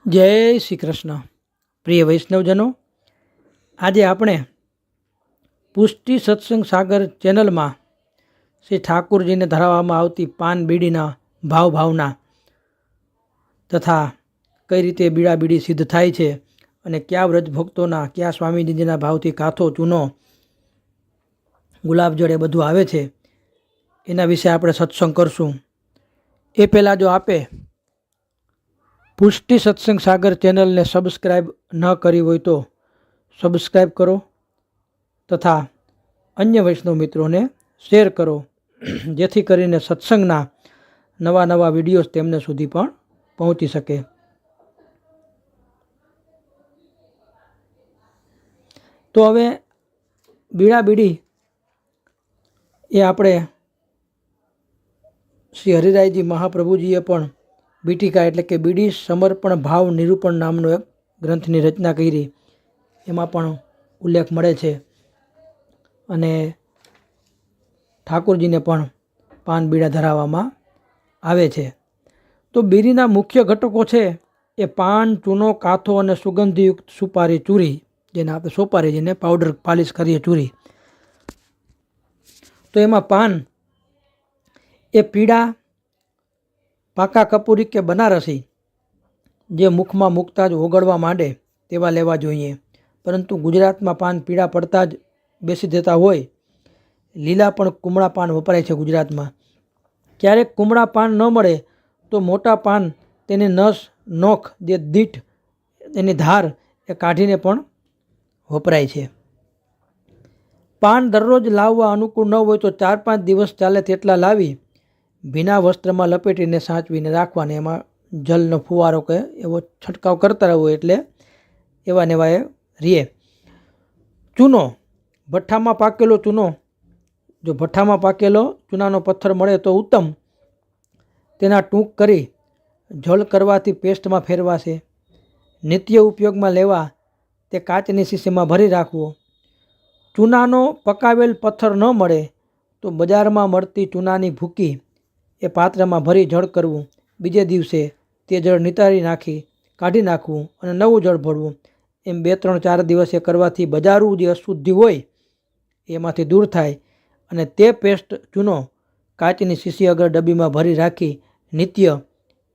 જય શ્રી કૃષ્ણ. પ્રિય વૈષ્ણવજનો, આજે આપણે પુષ્ટિ સત્સંગ સાગર ચેનલમાં શ્રી ઠાકુરજીને ધરાવવામાં આવતી પાન બીડીના ભાવના તથા કઈ રીતે બીડા બીડી સિદ્ધ થાય છે અને કયા વ્રજ ભક્તોના કયા સ્વામીજીના ભાવથી કાથો ચૂનો ગુલાબજળ એ બધું આવે છે એના વિશે આપણે સત્સંગ કરશું. એ પહેલાં જો આપે પુષ્ટિ સત્સંગ સાગર ચેનલને સબસ્ક્રાઈબ ન કરી હોય તો સબસ્ક્રાઈબ કરો તથા અન્ય વૈષ્ણવ મિત્રોને શેર કરો, જેથી કરીને સત્સંગના નવા વિડીયોઝ તેમને સુધી પણ પહોંચી શકે. તો હવે બીડા બીડી એ આપણે શ્રી હરિરાયજી મહાપ્રભુજીએ પણ બીટિકા એટલે કે બીડી સમર્પણ ભાવ નિરૂપણ નામનો એક ગ્રંથની રચના કરી, એમાં પણ ઉલ્લેખ મળે છે. અને ઠાકોરજીને પણ પાન બીડા ધરાવવામાં આવે છે. તો બીડીના મુખ્ય ઘટકો છે એ પાન, ચૂનો, કાથો અને સુગંધયુક્ત સુપારી ચૂરી, જેને આપણે સોપારી જેને પાવડર પાલિશ કરીએ ચૂરી. તો એમાં પાન એ પીળા પાકા કપૂરી કે બનારસી જે મુખમાં મૂકતા જ ઓગળવા માંડે તેવા લેવા જોઈએ. પરંતુ ગુજરાતમાં પાન પીળા પડતા જ બેસી જતા હોય. લીલા પણ કુમળા પાન વપરાય છે ગુજરાતમાં. ક્યારેક કુમળા પાન ન મળે તો મોટા પાન તેની નસ નોખ જે દીઠ એની ધાર એ કાઢીને પણ વપરાય છે. પાન દરરોજ લાવવા અનુકૂળ ન હોય તો 4-5 દિવસ ચાલે તેટલા લાવી ભીના વસ્ત્રમાં લપેટીને સાચવીને રાખવાને, એમાં જલનો ફુવારો કે એવો છંટકાવ કરતા રહેવો એટલે એવા નેવા એ રીએ. ચૂનો, ભઠ્ઠામાં પાકેલો ચૂનો, જો ભઠ્ઠામાં પાકેલો ચૂનાનો પથ્થર મળે તો ઉત્તમ. તેના ટૂંક કરી જળ કરવાથી પેસ્ટમાં ફેરવાશે. નિત્ય ઉપયોગમાં લેવા તે કાચની શીશીમાં ભરી રાખવો. ચૂનાનો પકાવેલ પથ્થર ન મળે તો બજારમાં મળતી ચૂનાની ભૂકી એ પાત્રમાં ભરી જળ કરવું. બીજે દિવસે તે જળ નિતારી નાખી કાઢી નાખવું અને નવું જળ ભરવું. એમ 2-3-4 દિવસે કરવાથી બજારું જે અશુદ્ધિ હોય એમાંથી દૂર થાય અને તે પેસ્ટ ચૂનો કાચની શીશી અગર ડબ્બીમાં ભરી રાખી નિત્ય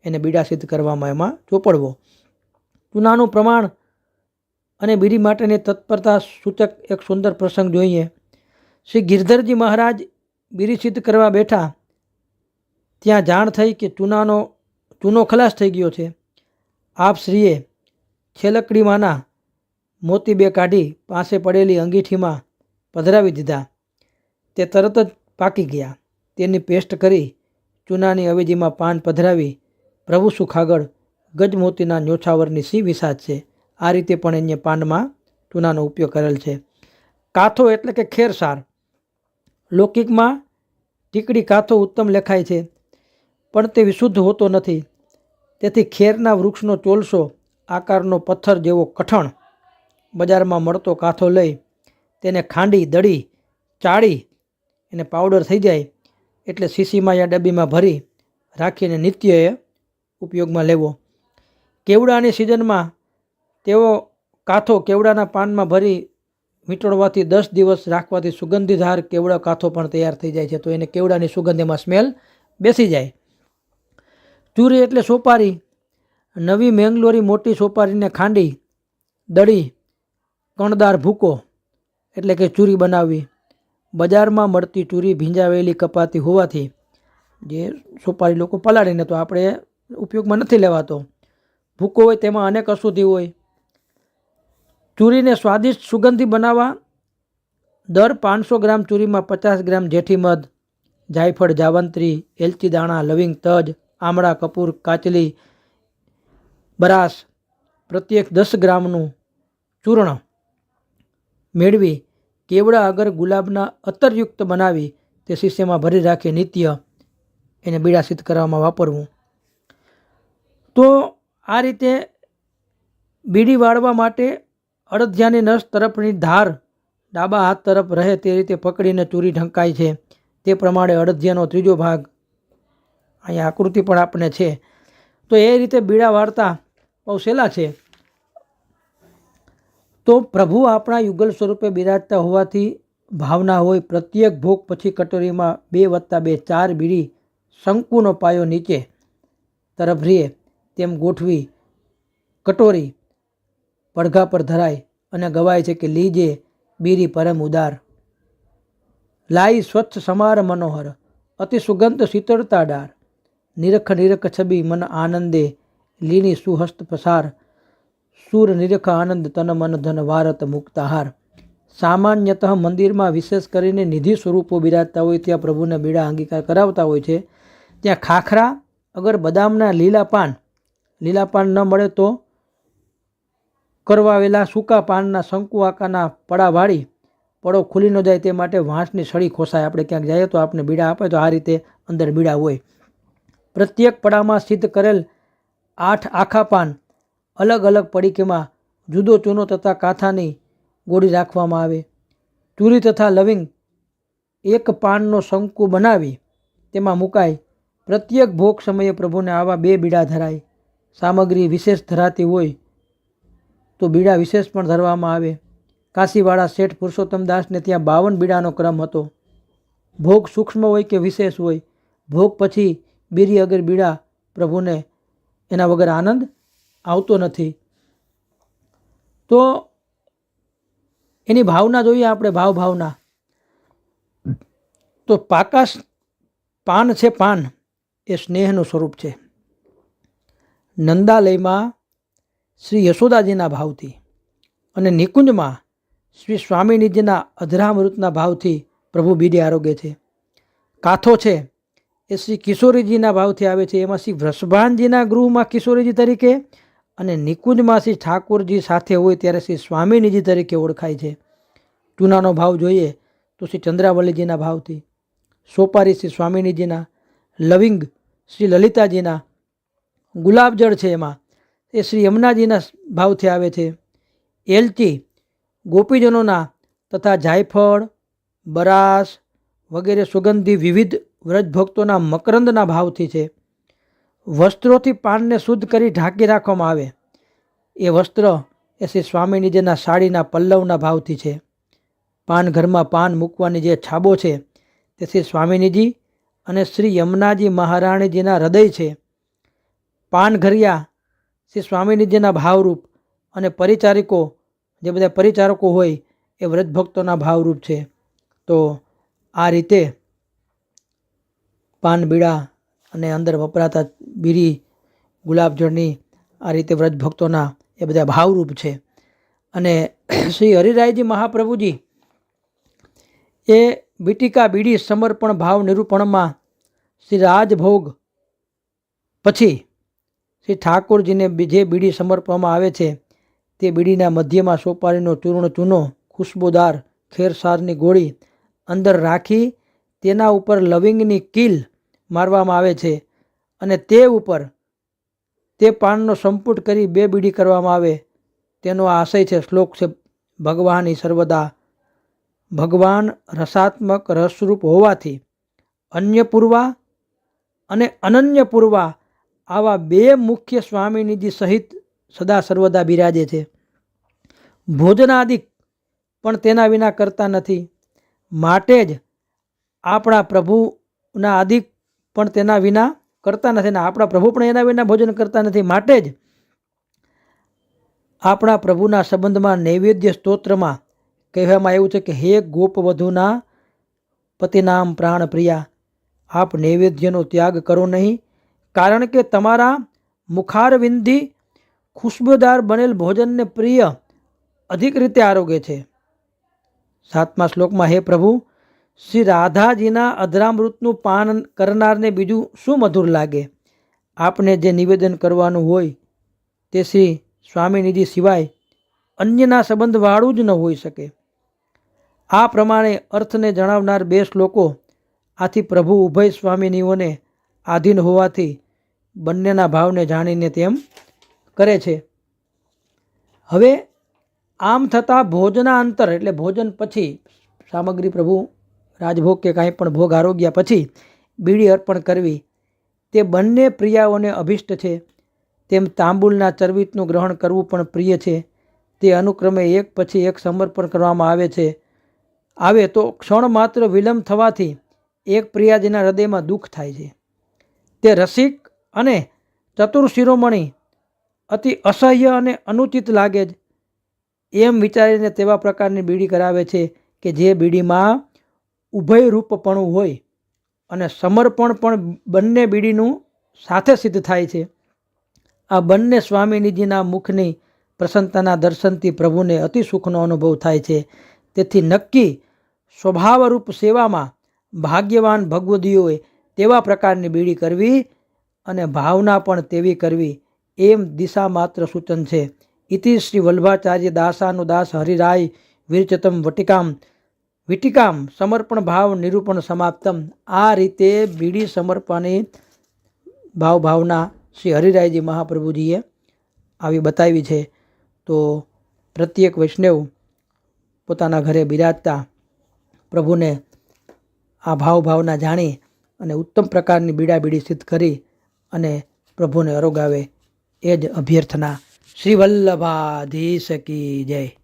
એને બીડા સિદ્ધ કરવામાં એમાં ચોપડવો. ચૂનાનું પ્રમાણ અને બીડી માટેની તત્પરતા સૂચક એક સુંદર પ્રસંગ જોઈએ. શ્રી ગિરધરજી મહારાજ બીડી સિદ્ધ કરવા બેઠા ત્યાં જાણ થઈ કે ચૂનો ખલાસ થઈ ગયો છે. આપ શ્રીએ છેલકડીમાંના મોતી 2 કાઢી પાસે પડેલી અંગીઠીમાં પધરાવી દીધા. તે તરત જ પાકી ગયા. તેની પેસ્ટ કરી ચૂનાની અવેજીમાં પાન પધરાવી પ્રભુ સુખાગળ ગજમોતીના ન્યોછાવરની સી વિસાદ છે. આ રીતે પણ એને પાનમાં ચૂનાનો ઉપયોગ કરેલ છે. કાથો એટલે કે ખેરસાર. લૌકિકમાં ટીકડી કાથો ઉત્તમ લેખાય છે, પણ તે વિશુદ્ધ હોતો નથી. તેથી ખેરના વૃક્ષનો ચોલસો આકારનો પથ્થર જેવો કઠણ બજારમાં મળતો કાથો લઈ તેને ખાંડી દળી ચાળી એને પાવડર થઈ જાય એટલે શીશીમાં યા ડબ્બીમાં ભરી રાખીને નિત્ય એ ઉપયોગમાં લેવો. કેવડાની સિઝનમાં તેવો કાથો કેવડાના પાનમાં ભરી વીંટળવાથી 10 દિવસ રાખવાથી સુગંધીધાર કેવડા કાથો પણ તૈયાર થઈ જાય છે. તો એને કેવડાની સુગંધ એમાં સ્મેલ બેસી જાય. ચૂરી એટલે સોપારી. નવી મેંગલોરી મોટી સોપારીને ખાંડી દળી કણદાર ભૂકો એટલે કે ચૂરી બનાવવી. બજારમાં મળતી ચૂરી ભીંજાવેલી કપાતી હોવાથી જે સોપારી લોકો પલાળીને તો આપણે ઉપયોગમાં નથી લેવાતો. ભૂકો હોય તેમાં અનેક અશુદ્ધિ હોય. ચૂરીને સ્વાદિષ્ટ સુગંધી બનાવવા દર 500 ગ્રામ ચૂરીમાં 50 ગ્રામ જેઠી મધ, જાયફળ, જાવંત્રી, એલચી દાણા, લવિંગ, તજ, આમળા, કપૂર, કાચલી, બરાસ પ્રત્યેક 10 ગ્રામનું ચૂર્ણ મેળવી કેવડા અગર ગુલાબના અત્તરયુક્ત બનાવી તે શીશેમાં ભરી રાખી નિત્ય એને બીડા સિદ્ધ કરવામાં વાપરવું. તો આ રીતે બીડી વાળવા માટે અડદિયાની નસ તરફની ધાર ડાબા હાથ તરફ રહે તે રીતે પકડીને ચૂરી ઢંકાય છે. તે પ્રમાણે અડદિયાનો ત્રીજો ભાગ અહીંયા આકૃતિ પણ આપણે છે. તો એ રીતે બીડા વાળતા બહુ સહેલા છે. તો પ્રભુ આપણા યુગલ સ્વરૂપે બિરાજતા હોવાથી ભાવના હોય પ્રત્યેક ભોગ પછી કટોરીમાં 2+2 4 બીડી શંકુનો પાયો નીચે તરફ રહે તેમ ગોઠવી કટોરી પડઘા પર ધરાય અને ગવાય છે કે લીજે બીરી પરમ ઉદાર, લાઈ સ્વચ્છ સમાર મનોહર, અતિ સુગંધ શીતળતા ડાર, નિરખ નિરખ છબી મન આનંદે, લીની સુહસ્ત પસાર, સૂર નિરખ આનંદ તન મન ધન વારત મુક્તાહાર. સામાન્યતઃ મંદિરમાં વિશેષ કરીને નિધિ સ્વરૂપો બિરાજતા હોય ત્યાં પ્રભુને બીડા અંગીકાર કરાવતા હોય છે. ત્યાં ખાખરા અગર બદામના લીલા પાન ન મળે તો કરવાવેલા સૂકા પાનના શંકુ આકારના પડા વાળી પડો ખુલી ન જાય તે માટે વાંસની સળી ખોસાય. આપણે ક્યાંક જઈએ તો આપણે બીડા આપે તો આ રીતે અંદર બીડા હોય. પ્રત્યેક પડામાં સિદ્ધ કરેલ 8 આખા પાન અલગ અલગ પડીકીમાં જુદો ચૂનો તથા કાથાની ગોળી રાખવામાં આવે. તુરી તથા લવિંગ એક પાનનો શંકુ બનાવી તેમાં મુકાય. પ્રત્યેક ભોગ સમયે પ્રભુને આવા 2 બીડા ધરાય. સામગ્રી વિશેષ ધરાતી હોય તો બીડા વિશેષ પણ ધરવામાં આવે. કાશીવાળા શેઠ પુરુષોત્તમદાસને ત્યાં 52 બીડાનો ક્રમ હતો. ભોગ સૂક્ષ્મ હોય કે વિશેષ હોય, ભોગ પછી બીરી અગર બીડા પ્રભુને એના વગર આનંદ આવતો નથી. તો એની ભાવના જોઈએ આપણે, ભાવના. તો પાકા પાન છે, પાન એ સ્નેહનું સ્વરૂપ છે. નંદાલયમાં શ્રી યશોદાજીના ભાવથી અને નિકુંજમાં શ્રી સ્વામિનીજીના અધરામૃતના ભાવથી પ્રભુ બીડી આરોગે છે. કાથો છે એ શ્રી કિશોરીજીના ભાવથી આવે છે. એમાં શ્રી વૃષભાનજીના ગૃહમાં કિશોરીજી તરીકે અને નિકુંજમાં શ્રી ઠાકોરજી સાથે હોય ત્યારે શ્રી સ્વામિનીજી તરીકે ઓળખાય છે. ચૂનાનો ભાવ જોઈએ તો શ્રી ચંદ્રાવલીજીના ભાવથી, સોપારી શ્રી સ્વામિનીજીના, લવિંગ શ્રી લલિતાજીના, ગુલાબજળ છે એમાં એ શ્રી યમુનાજીના ભાવથી આવે છે. એલચી ગોપીજનોના તથા જાયફળ, બરાસ વગેરે સુગંધી વિવિધ વ્રજભક્તોના મકરંદના ભાવથી છે. વસ્ત્રોથી પાનને શુદ્ધ કરી ઢાંકી રાખવામાં આવે. એ વસ્ત્ર એ શ્રી સ્વામિનીજીના સાડીના પલ્લવના ભાવથી છે. પાન ઘરમાં પાન મૂકવાની જે છાબો છે તે શ્રી સ્વામિનીજી અને શ્રી યમુનાજી મહારાણીજીના હૃદય છે. પાન ઘરિયા શ્રી સ્વામિનીજીના ભાવરૂપ અને પરિચારિકો જે બધા પરિચારકો હોય એ વ્રજભક્તોના ભાવરૂપ છે. તો આ રીતે પાન બીડા અને અંદર વપરાતા બીરી ગુલાબજળની આ રીતે વ્રજભક્તોના એ બધા ભાવરૂપ છે. અને શ્રી હરિરાયજી મહાપ્રભુજી એ બીટિકા બીડી સમર્પણ ભાવ નિરૂપણમાં શ્રી રાજભોગ પછી શ્રી ઠાકોરજીને જે બીડી સમર્પવામાં આવે છે તે બીડીના મધ્યમાં સોપારીનો ચૂનો ખુશ્બુદાર ખેરસારની ગોળી અંદર રાખી તેના ઉપર લવિંગની કીલ મારવામાં આવે છે અને તે ઉપર તે પાનનો સંપુટ કરી 2 બીડી કરવામાં આવે. તેનો આશય છે, શ્લોક છે, ભગવાન સર્વદા, ભગવાન રસાત્મક રસરૂપ હોવાથી અન્યપૂર્વા અને અનન્યપૂર્વા આવા 2 મુખ્ય સ્વામિનીજી સહિત સદા સર્વદા બિરાજે છે. ભોજનાદિક પણ તેના વિના કરતા નથી. માટે જ આપણા પ્રભુના આદિક પણ તેના વિના કરતા નથી ને આપણા પ્રભુ પણ એના વિના ભોજન કરતા નથી. માટે જ આપણા પ્રભુના સંબંધમાં નૈવેદ્ય સ્તોત્રમાં કહેવામાં આવ્યું છે કે હે ગોપવધૂના પતિનામ પ્રાણ પ્રિયા, આપ નૈવેદ્યનો ત્યાગ કરો નહીં, કારણ કે તમારા મુખારવિંદી ખુશ્બુદાર બનેલ ભોજનને પ્રિય અધિક રીતે આરોગે છે. 7મા શ્લોકમાં હે પ્રભુ, શ્રી રાધાજીના અધરામૃતનું પાન કરનારને બીજું શું મધુર લાગે? આપને જે નિવેદન કરવાનું હોય તે શ્રી સ્વામિનીજી સિવાય અન્યના સંબંધવાળું જ ન હોઈ શકે. આ પ્રમાણે અર્થને જણાવનાર 2 શ્લોકો આથી પ્રભુ ઉભય સ્વામિનીઓને આધીન હોવાથી બંનેના ભાવને જાણીને તેમ કરે છે. હવે આમ થતાં ભોજનાંતર એટલે ભોજન પછી સામગ્રી પ્રભુ રાજભોગ કે કાંઈ પણ ભોગ આરોગ્યા પછી બીડી અર્પણ કરવી તે બંને પ્રિયાઓને અભિષ્ટ છે. તેમ તાંબુલના ચરબીતનું ગ્રહણ કરવું પણ પ્રિય છે. તે અનુક્રમે એક પછી એક સમર્પણ કરવામાં આવે તો ક્ષણ માત્ર વિલંબ થવાથી એક પ્રિયાજીના હૃદયમાં દુઃખ થાય છે. તે રસિક અને ચતુર શિરોમણી અતિ અસહ્ય અને અનુચિત લાગે જ એમ વિચારીને તેવા પ્રકારની બીડી કરાવે છે કે જે બીડીમાં ઉભયરૂપપણું હોય અને સમર્પણ પણ બંને બીડીનું સાથે સિદ્ધ થાય છે. આ બંને સ્વામીજીના મુખની પ્રસન્નતાના દર્શનથી પ્રભુને અતિ સુખનો અનુભવ થાય છે. તેથી નક્કી સ્વભાવરૂપ સેવામાં ભાગ્યવાન ભગવદીઓએ તેવા પ્રકારની બીડી કરવી અને ભાવના પણ તેવી કરવી એમ દિશા માત્ર સૂચન છે. ઇતિ શ્રી વલ્ભાચાર્ય દાસાનુદાસ હરિરાય વિરચતમ વિટિકામ સમર્પણ ભાવ નિરૂપણ સમાપ્તમ. આ રીતે બીડી સમર્પણની ભાવના શ્રી હરિરાયજી મહાપ્રભુજીએ આવી બતાવી છે. તો પ્રત્યેક વૈષ્ણવ પોતાના ઘરે બિરાજતા પ્રભુને આ ભાવના જાણી અને ઉત્તમ પ્રકારની બીડી સિદ્ધ કરી અને પ્રભુને અરોગાવે એ જ અભ્યર્થના. શ્રી વલ્લભાધીશ કી જય.